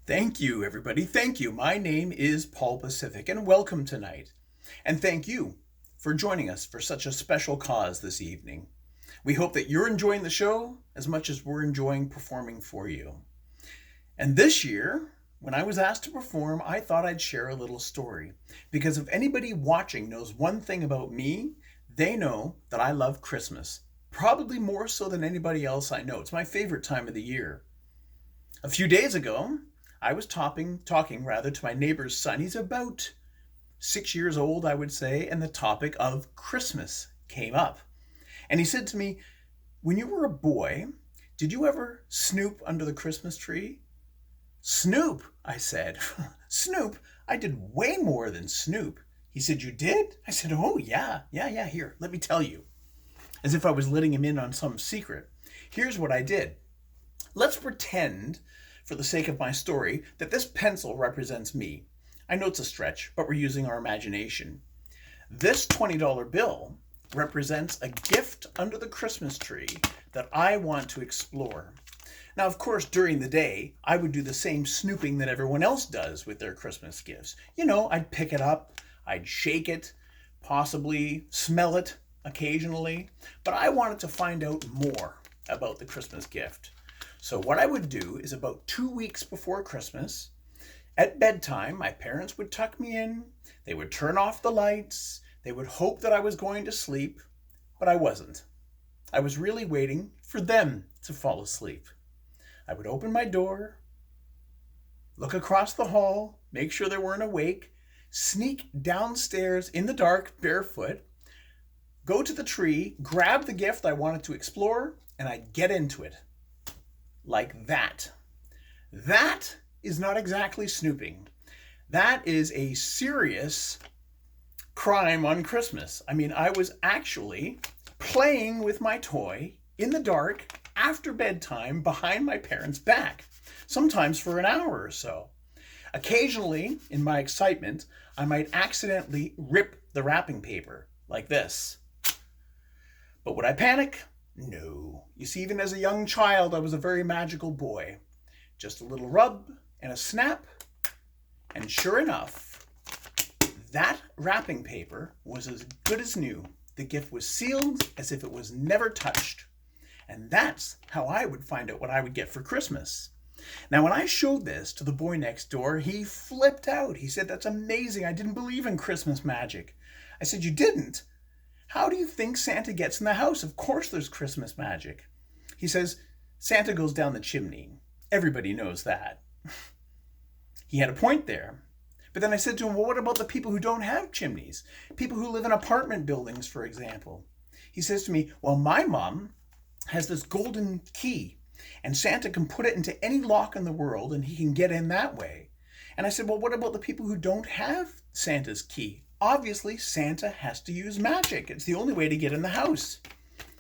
Thank you, everybody. Thank you. My name is Paul Pacific, and welcome tonight. And thank you for joining us for such a special cause this evening. We hope that you're enjoying the show as much as we're enjoying performing for you. And this year, when I was asked to perform, I thought I'd share a little story. Because if anybody watching knows one thing about me, they know that I love Christmas. Probably more so than anybody else I know. It's my favorite time of the year. A few days ago, I was talking to my neighbor's son. He's about 6 years old, I would say, and the topic of Christmas came up. And he said to me, "When you were a boy, did you ever snoop under the Christmas tree?" "Snoop," I said. "Snoop? I did way more than snoop." He said, "You did?" I said, "Oh, yeah, here, let me tell you." As if I was letting him in on some secret. Here's what I did. Let's pretend, for the sake of my story, that this pencil represents me. I know it's a stretch, but we're using our imagination. This $20 bill represents a gift under the Christmas tree that I want to explore. Now, of course, during the day, I would do the same snooping that everyone else does with their Christmas gifts. I'd pick it up, I'd shake it, possibly smell it occasionally, but I wanted to find out more about the Christmas gift. So what I would do is about 2 weeks before Christmas, at bedtime, my parents would tuck me in, they would turn off the lights, they would hope that I was going to sleep, but I wasn't. I was really waiting for them to fall asleep. I would open my door, look across the hall, make sure they weren't awake, sneak downstairs in the dark, barefoot, go to the tree, grab the gift I wanted to explore, and I'd get into it. Like that. That is not exactly snooping. That is a serious crime on Christmas. I was actually playing with my toy in the dark after bedtime behind my parents' back, sometimes for an hour or so. Occasionally, in my excitement, I might accidentally rip the wrapping paper like this. But would I panic? No. You see, even as a young child, I was a very magical boy. Just a little rub and a snap, and sure enough, that wrapping paper was as good as new. The gift was sealed as if it was never touched. And that's how I would find out what I would get for Christmas. Now, when I showed this to the boy next door, he flipped out. He said, "That's amazing. I didn't believe in Christmas magic." I said, "You didn't? How do you think Santa gets in the house? Of course there's Christmas magic." He says, "Santa goes down the chimney. Everybody knows that." He had a point there. But then I said to him, "Well, what about the people who don't have chimneys? People who live in apartment buildings, for example." He says to me, "Well, my mom has this golden key, and Santa can put it into any lock in the world, and he can get in that way." And I said, "Well, what about the people who don't have Santa's key? Obviously, Santa has to use magic. It's the only way to get in the house."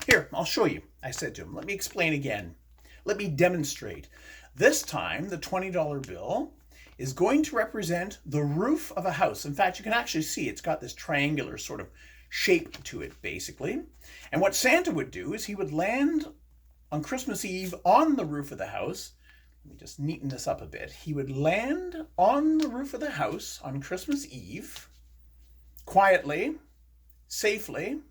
"Here, I'll show you," I said to him. "Let me explain again. Let me demonstrate. This time, the $20 bill is going to represent the roof of a house. In fact, you can actually see it's got this triangular sort of shape to it, basically. And what Santa would do is he would land on Christmas Eve on the roof of the house. Let me just neaten this up a bit. He would land on the roof of the house on Christmas Eve, quietly, safely,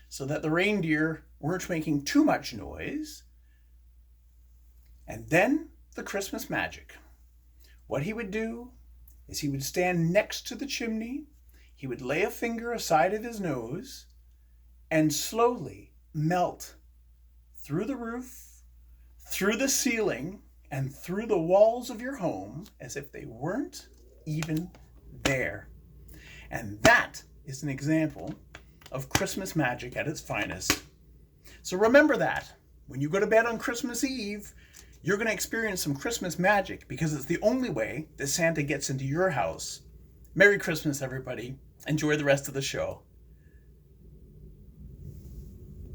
so that the reindeer weren't making too much noise. And then the Christmas magic. What he would do is he would stand next to the chimney, he would lay a finger aside of his nose, and slowly melt through the roof, through the ceiling, and through the walls of your home as if they weren't even there. And that is an example of Christmas magic at its finest. So remember that. When you go to bed on Christmas Eve, you're going to experience some Christmas magic because it's the only way that Santa gets into your house. Merry Christmas, everybody. Enjoy the rest of the show.